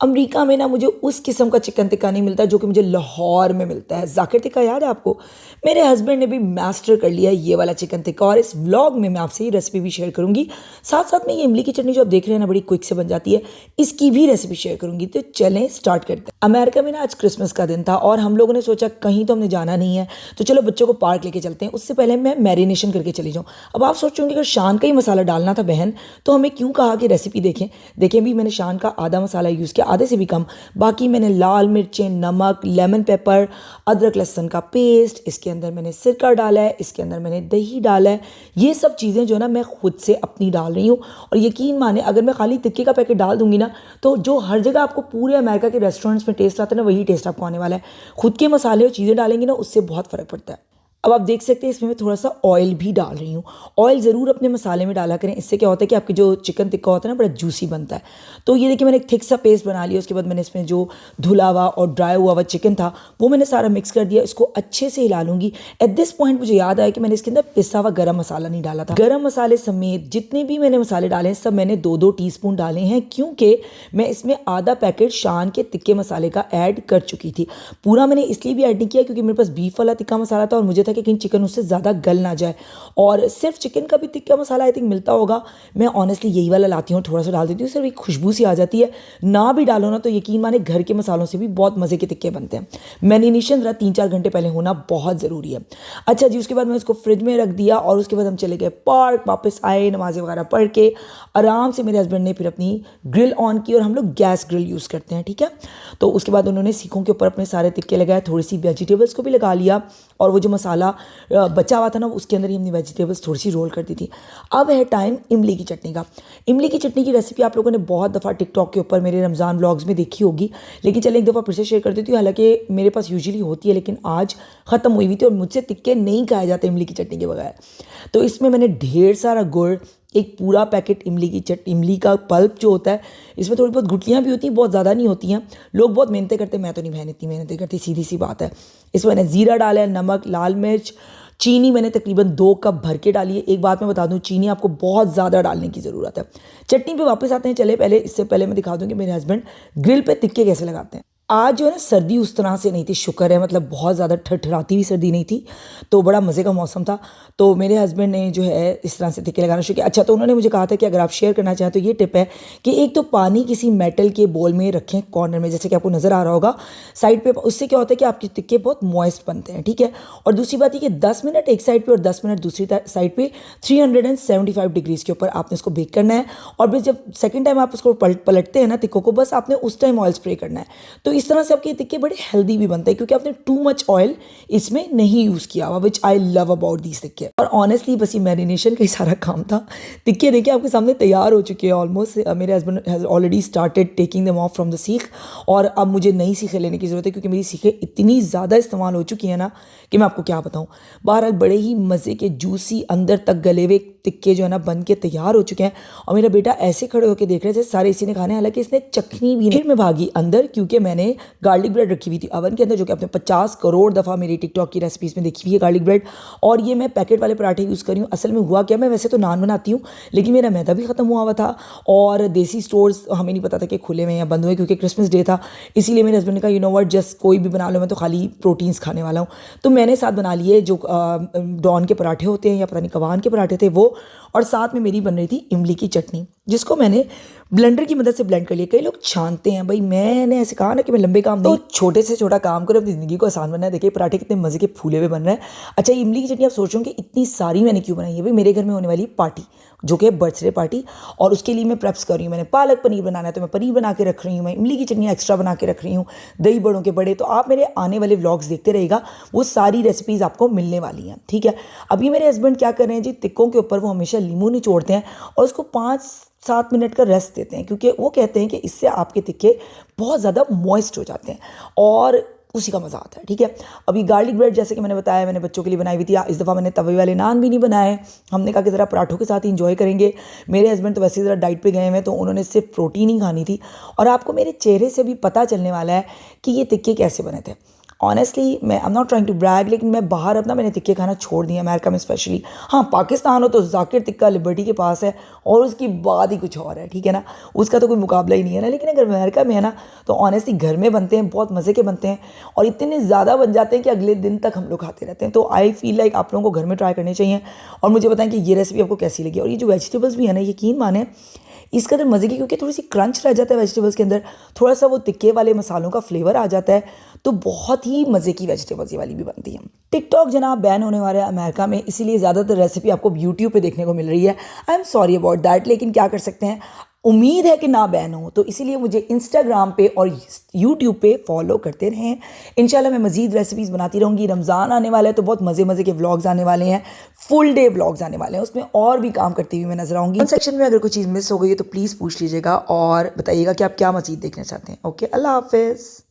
America में ना मुझे उस किस्म का चिकन टिक्का नहीं मिलता जो कि मुझे लाहौर में मिलता है। जाकिर टिक्का याद है आपको? मेरे हस्बैंड ने भी मास्टर कर लिया ये वाला चिकन टिक्का, और इस व्लॉग में मैं आपसे ये रेसिपी भी शेयर करूंगी। साथ साथ में ये इमली की चटनी जो आप देख रहे हैं ना, बड़ी क्विक से बन जाती है, इसकी भी रेसिपी शेयर करूंगी। तो चलें स्टार्ट करते हैं। अमेरिका में ना आज क्रिसमस का दिन था और हम लोगों ने सोचा कहीं तो हमने जाना नहीं है, तो चलो बच्चों को पार्क लेके चलते हैं। उससे पहले मैं मैरिनेशन करके चली जाऊँ। अब आप सोचोगे अगर शान का ही मसाला डालना था बहन, तो हमें क्यों कहा कि रेसिपी देखें भी मैंने शान का आधा मसाला यूज़ किया, आधे से भी कम। बाकी मैंने लाल मिर्चें, नमक, लेमन पेपर, अदरक लहसुन का पेस्ट, इसके अंदर मैंने सिरका डाला है, इसके अंदर मैंने दही डाला है। ये सब चीज़ें जो ना मैं खुद से अपनी डाल रही हूँ। और यकीन माने अगर मैं खाली टिक्के का पैकेट डाल दूंगी ना, तो जो हर जगह आपको पूरे अमेरिका के रेस्टोरेंट्स में टेस्ट आता है ना, वही टेस्ट आपको आने वाला है। खुद के मसाले और चीज़ें डालेंगे ना, उससे बहुत फ़र्क पड़ता है। अब आप देख सकते हैं इसमें मैं थोड़ा सा ऑयल भी डाल रही हूँ। ऑयल ज़रूर अपने मसाले में डाला करें, इससे क्या होता है कि आपकी जो चिकन टिक्का होता है ना, बड़ा जूसी बनता है। तो ये देखिए मैंने एक थिक सा पेस्ट बना लिया। उसके बाद मैंने इसमें जो धुला हुआ और ड्राई हुआ हुआ चिकन था वो मैंने सारा मिक्स कर दिया। इसको अच्छे से हिला लूँगी। एट दिस पॉइंट मुझे याद आया कि मैंने इसके अंदर पिसा हुआ गरम मसाला नहीं डाला था। गरम मसाले समेत जितने भी मैंने मसाले डाले हैं सब मैंने 2-2 टीस्पून डाले हैं, क्योंकि मैं इसमें आधा पैकेट शान के टिक्के मसाले का ऐड कर चुकी थी। पूरा मैंने इसलिए भी ऐड नहीं किया क्योंकि मेरे पास बीफ वाला टिक्का मसाला था और मुझे था कि कहीं चिकन उससे ज़्यादा गल ना जाए। और सिर्फ चिकन का भी टिक्का मसाला आई थिंक मिलता होगा, मैं ऑनेस्टली यही वाला लाती हूँ, थोड़ा सा डाल देती हूँ, सिर्फ एक खुशबू सी आ जाती है। ना भी डालो ना तो यकीन माने घर के मसालों से भी बहुत मज़े के टिक्के बनते हैं। मैरिनेशन जरा 3-4 घंटे पहले होना बहुत ज़रूरी है। अच्छा जी, उसके बाद मैं इसको फ्रिज में रख दिया और उसके बाद हम चले गए पार्क। वापस आए, नमाज़ें वगैरह पढ़ के आराम से मेरे हस्बैंड ने फिर अपनी ग्रिल ऑन की और हम लोग गैस ग्रिल यूज़ करते हैं, ठीक है। तो उसके बाद उन्होंने सीखों के ऊपर अपने सारे टिक्के लगाए, थोड़ी सी वेजिटेबल्स को भी लगा लिया और वो जो मसाला बचा हुआ था ना उसके अंदर ही हमने वेजिटेबल्स थोड़ी सी रोल कर दी थी। अब है टाइम इमली की चटनी का। इमली की चटनी की रेसिपी आप लोगों ने बहुत दफ़ा टिकटॉक के ऊपर मेरे रमज़ान व्लॉग्स में देखी होगी, लेकिन चले एक दफ़ा फिर से शेयर कर देती हूँ। हालांकि मेरे पास यूजुअली होती है लेकिन आज ख़त्म हुई हुई थी और मुझसे टिक्के नहीं खाए जाते इमली की चटनी के बगैर। तो इसमें मैंने ढेर सारा गुड़, एक पूरा पैकेट इमली का पल्प जो होता है, इसमें थोड़ी बहुत गुठलियाँ भी होती हैं, बहुत ज़्यादा नहीं होती हैं। लोग बहुत मेहनतें करते हैं, मैं तो नहीं बहन इतनी मेहनतें करती, सीधी सी बात है। इसमें मैंने ज़ीरा डाला है, नमक, लाल मिर्च, चीनी मैंने तकरीबन 2 कप भर के डाली है। एक बात मैं बता दूं, चीनी आपको बहुत ज़्यादा डालने की ज़रूरत है। चटनी पे वापस आते हैं। चले पहले इससे पहले मैं दिखा दूं कि मेरे हस्बैंड ग्रिल पे टिक्के कैसे लगाते हैं। आज जो है ना सर्दी उस तरह से नहीं थी, शुक्र है, मतलब बहुत ज़्यादा ठठराती हुई सर्दी नहीं थी, तो बड़ा मज़े का मौसम था। तो मेरे हस्बैंड ने जो है इस तरह से टिक्के लगाना शुरू किया। अच्छा, तो उन्होंने मुझे कहा था कि अगर आप शेयर करना चाहें तो ये टिप है कि एक तो पानी किसी मेटल के बोल में रखें कॉर्नर में, जैसे कि आपको नज़र आ रहा होगा साइड पे। उससे क्या होता है कि आपके टिक्के बहुत मॉइस्ट बनते हैं, ठीक है। और दूसरी बात ये कि 10 मिनट एक साइड पर और 10 मिनट दूसरी साइड पर 375 डिग्रीज़ के ऊपर आपने इसको बेक करना है। और फिर जब सेकेंड टाइम आप उसको पलटते हैं ना टिक्कों को, बस आपने उस टाइम ऑयल स्प्रे करना है। तो इस तरह से आपके टिक्के बड़े हेल्दी भी बनते हैं क्योंकि आपने टू मच ऑयल इसमें नहीं यूज़ किया हुआ, विच आई लव अबाउट दीज टिक्के। और ऑनेस्टली बस ये मैरिनेशन का ही सारा काम था। टिक्के देखिए आपके सामने तैयार हो चुके हैं ऑलमोस्ट। मेरे husband has already started taking them of from the सीख, और अब मुझे नई सीखें लेने की ज़रूरत है क्योंकि मेरी सीखें इतनी ज़्यादा इस्तेमाल हो चुकी हैं ना कि मैं आपको क्या बताऊँ। बहरहाल बड़े ही मज़े के जूसी अंदर तक गले हुए टिक्के जो है ना बन के तैयार हो चुके हैं। और मेरा बेटा ऐसे खड़े होकर देख रहे थे, सारे इसी ने खाने, हालांकि इसने चखनी भी नहीं। फिर मैं भागी अंदर क्योंकि मैंने गार्लिक ब्रेड रखी हुई थी अवन के अंदर, जो कि आपने 50 करोड़ दफ़ा मेरी टिकटॉक की रेसिपीज़ में देखी हुई है गार्लिक ब्रेड। और ये मैं पैकेट वाले पराठे यूज़ कर रही हूँ। असल में हुआ क्या, मैं वैसे तो नान बनाती हूँ लेकिन मेरा मैदा भी ख़त्म हुआ था और देसी स्टोर्स हमें नहीं पता था कि खुले में या बंद हुए, क्योंकि क्रिसमस डे था। इसीलिए मेरे हस्बैंड ने कहा यू नो व्हाट, जस्ट कोई भी बना लो, मैं तो खाली प्रोटीन्स खाने वाला हूँ। तो मैंने साथ बना लिए जो डॉन के पराठे होते हैं या पता नहीं कवान के पराठे थे वो, और साथ में मेरी बन रही थी इमली की चटनी, जिसको मैंने ब्लेंडर की मदद से ब्लेंड कर लिया। कई लोग छानते हैं, भाई मैंने ऐसे कहा ना कि मैं लंबे काम नहीं, तो छोटे से छोटा काम करो, अपनी ज़िंदगी को आसान बनना है। देखिए पराठे कितने मज़े के फूले हुए बन रहे हैं। अच्छा, इमली की चटनी आप सोचो कि इतनी सारी मैंने क्यों बनाई है। भाई मेरे घर में होने वाली पार्टी जो कि बर्थडे पार्टी, और उसके लिए मैं प्रेप्स कर रही हूँ। मैंने पालक पनीर बनाना है तो मैं पनीर बना के रख रही हूँ, मैं इमली की चटनी एक्स्ट्रा बना के रख रही हूँ, दही बड़ों के बड़े। तो आप मेरे आने वाले व्लॉग्स देखते रहिएगा, वो सारी रेसिपीज़ आपको मिलने वाली हैं, ठीक है। अभी मेरे हस्बैंड क्या कर रहे हैं जी, टिक्कों के ऊपर वो हमेशा लीमू निचोड़ते हैं और उसको 5-7 मिनट का रेस्ट देते हैं, क्योंकि वो कहते हैं कि इससे आपके टिक्के बहुत ज़्यादा मॉइस्ट हो जाते हैं और उसी का मज़ा आता है, ठीक है। अभी गार्लिक ब्रेड जैसे कि मैंने बताया, मैंने बच्चों के लिए बनाई हुई थी। इस दफ़ा मैंने तवे वाले नान भी नहीं बनाए, हमने कहा कि ज़रा पराठों के साथ ही इंजॉय करेंगे। मेरे हस्बैंड तो वैसे ज़रा डाइट पे गए हैं तो उन्होंने सिर्फ प्रोटीन ही खानी थी। और आपको मेरे चेहरे से भी पता चलने वाला है कि ये टिक्के कैसे बने थे। ऑनेस्टली मैं I am not trying to brag, लेकिन मैं बाहर अपना मैंने टिक्के खाना छोड़ दिया, अमेरिका में स्पेशली। हाँ, पाकिस्तान हो तो जाकिर टिक्का लिबर्टी के पास है और उसकी बात ही कुछ और है, ठीक है ना, उसका तो कोई मुकाबला ही नहीं है ना। लेकिन अगर अमेरिका में है ना तो ऑनेस्टली घर में बनते हैं, बहुत मज़े के बनते हैं और इतने ज़्यादा बन जाते हैं कि अगले दिन तक हम लोग खाते रहते हैं। तो आई फील लाइक आप लोगों को घर में ट्राई करने चाहिए और मुझे बताएं कि ये रेसिपी आपको कैसी लगी। और ये जो वेजिटेबल्स भी है ना, यकीन माने इस कदर मज़े की, क्योंकि थोड़ी सी क्रंच रह जाता है वेजिटेबल्स के अंदर, थोड़ा सा वो तिक्के वाले मसालों का फ्लेवर आ जाता है, तो बहुत ही मज़े की वेजिटेबल्स ये वाली भी बनती हैं। टिकटॉक जनाब बैन होने वाला है अमेरिका में, इसीलिए ज़्यादातर रेसिपी आपको यूट्यूब पे देखने को मिल रही है। I am sorry about that, लेकिन क्या कर सकते हैं, उम्मीद है कि ना बैन हो, तो इसीलिए मुझे इंस्टाग्राम पे और यूट्यूब पे फॉलो करते रहें। इंशाल्लाह मैं मज़ीद रेसिपीज़ बनाती रहूँगी। रमज़ान आने वाला है तो बहुत मज़े मज़े के व्लॉग्स आने वाले हैं, फुल डे व्लॉग्स आने वाले हैं, उसमें और भी काम करती हुई मैं नजर आऊँगी। कमेंट सेक्शन में अगर कोई चीज़ मिस हो गई है तो प्लीज़ पूछ लीजिएगा और बताइएगा कि आप क्या मज़ीद देखना चाहते हैं। ओके, अल्लाह हाफिज़।